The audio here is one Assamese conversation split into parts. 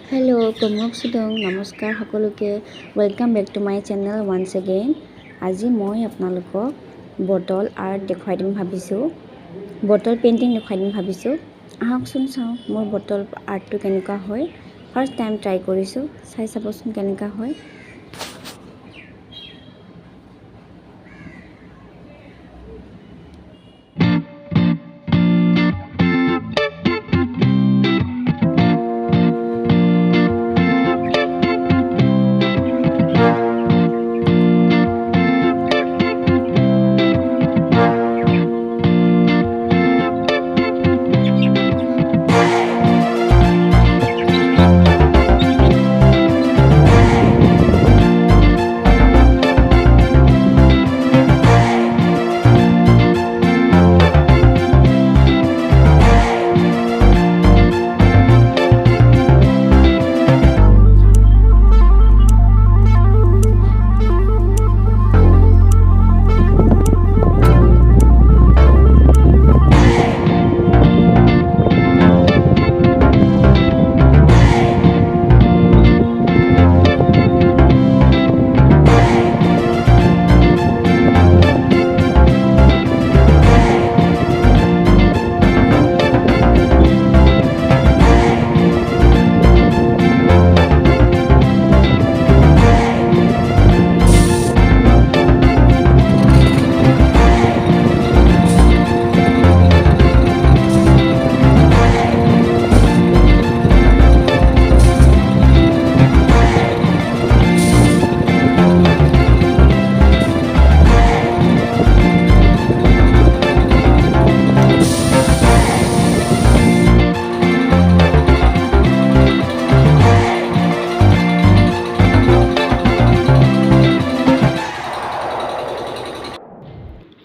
Hello, Kumrok Sudong, Namaskar সকলোকে welcome back to my channel once again. আজি মই আপোনালোকক বটল আৰ্ট দেখুৱাই দিম ভাবিছোঁ। বটল পেইণ্টিং দেখুৱাই দিম ভাবিছোঁ। আহকচোন চাওঁ মোৰ বটল আৰ্টটো কেনেকুৱা হয়। ফাৰ্ষ্ট টাইম ট্ৰাই কৰিছোঁ, চাই চাবচোন কেনেকুৱা হয়।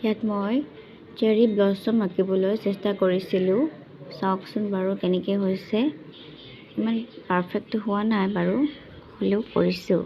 ইয়াত মই চেৰী ব্লছম আঁকিবলৈ চেষ্টা কৰিছিলোঁ। চাওকচোন বাৰু কেনেকৈ হৈছে। ইমান পাৰফেক্ট হোৱা নাই বাৰু, হ'লেও কৰিছোঁ।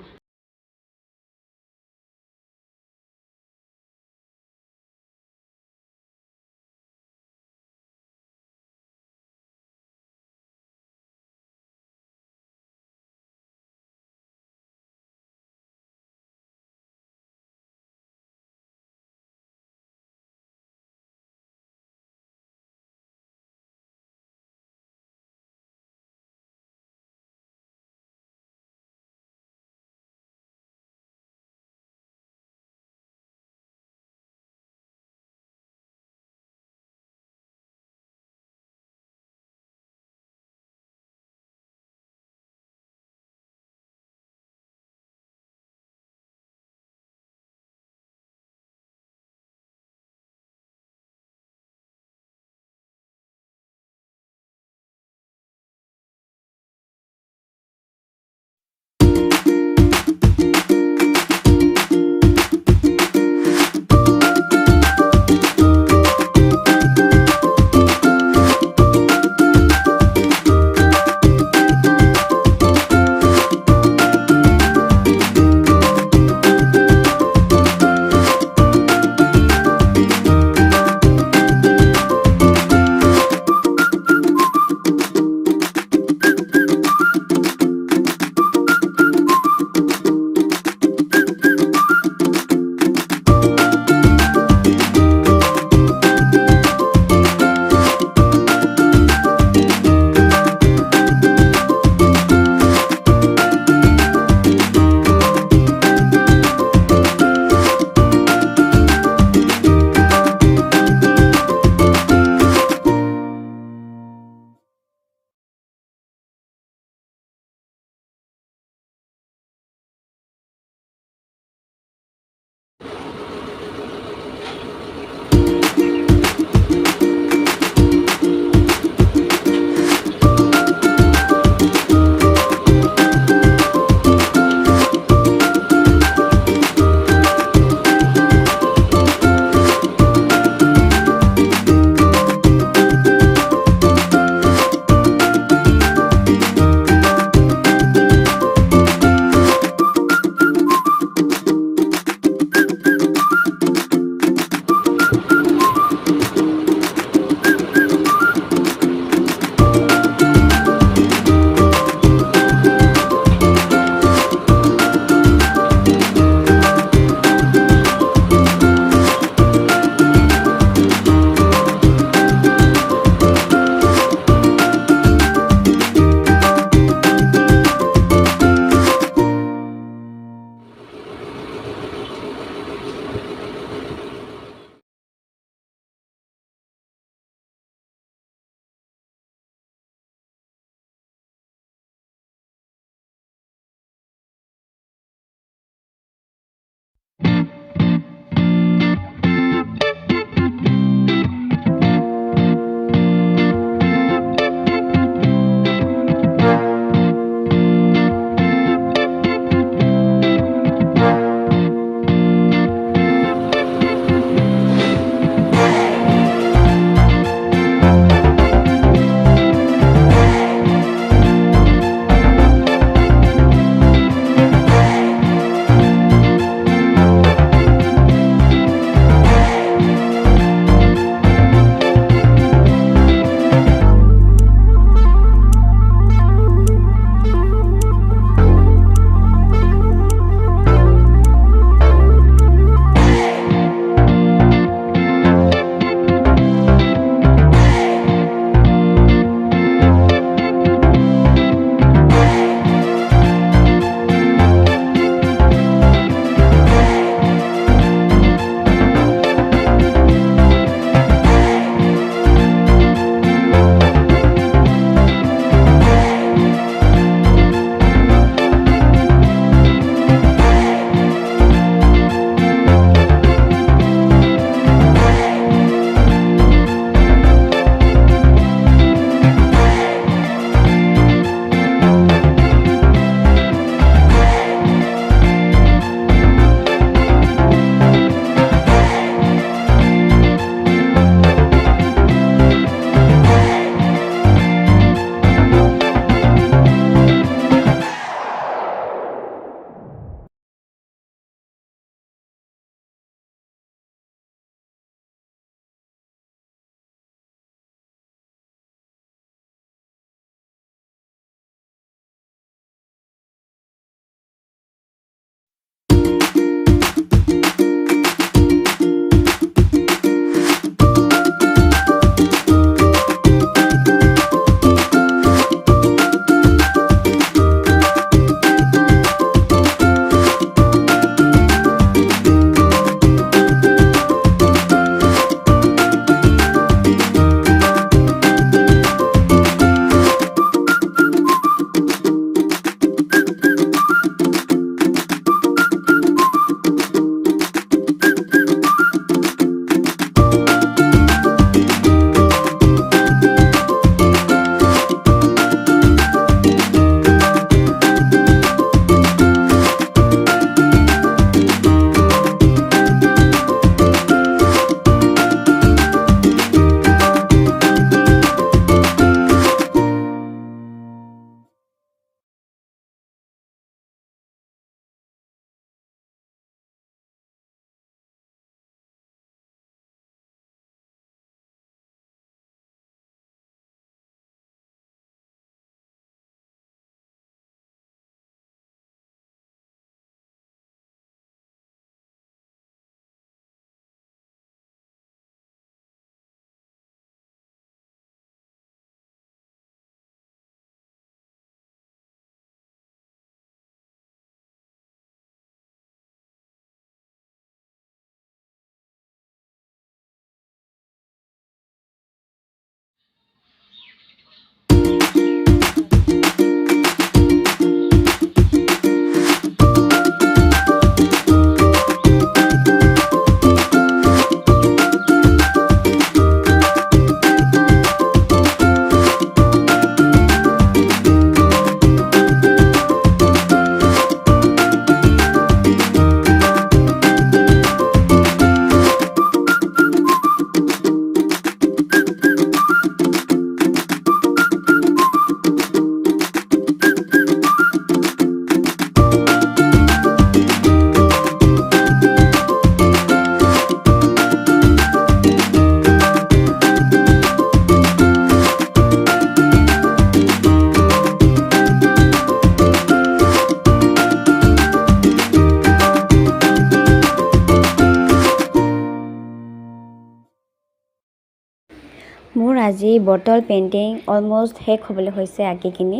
আজি বটল পেইণ্টিং অলমষ্ট শেষ হ'বলৈ হৈছে আঁকিকিনি।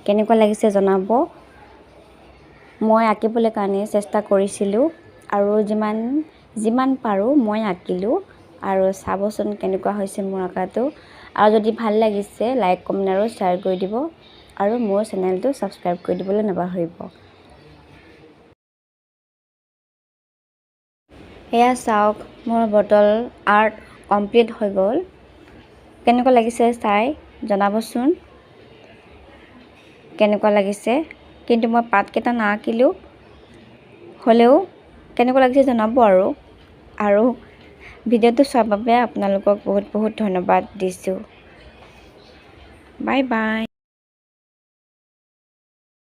কেনেকুৱা লাগিছে জনাব। মই আঁকিবলৈ কাৰণে চেষ্টা কৰিছিলোঁ আৰু যিমান পাৰোঁ মই আঁকিলোঁ আৰু চাবচোন কেনেকুৱা হৈছে মোৰ আঁকাটো। আৰু যদি ভাল লাগিছে লাইক কমেণ্ট আৰু শ্বেয়াৰ কৰি দিব আৰু মোৰ চেনেলটো ছাবস্ক্ৰাইব কৰি দিবলৈ নাপাহৰিব। এয়া চাওক মোৰ বটল আৰ্ট কমপ্লিট হৈ গ'ল। কেনেকুৱা লাগিছে চাই জনাবচোন কেনেকুৱা লাগিছে। কিন্তু মই পাতকেইটা নাআঁকিলোঁ, হ'লেও কেনেকুৱা লাগিছে জনাব আৰু ভিডিঅ'টো চোৱাৰ বাবে আপোনালোকক বহুত বহুত ধন্যবাদ দিছোঁ। Bye bye.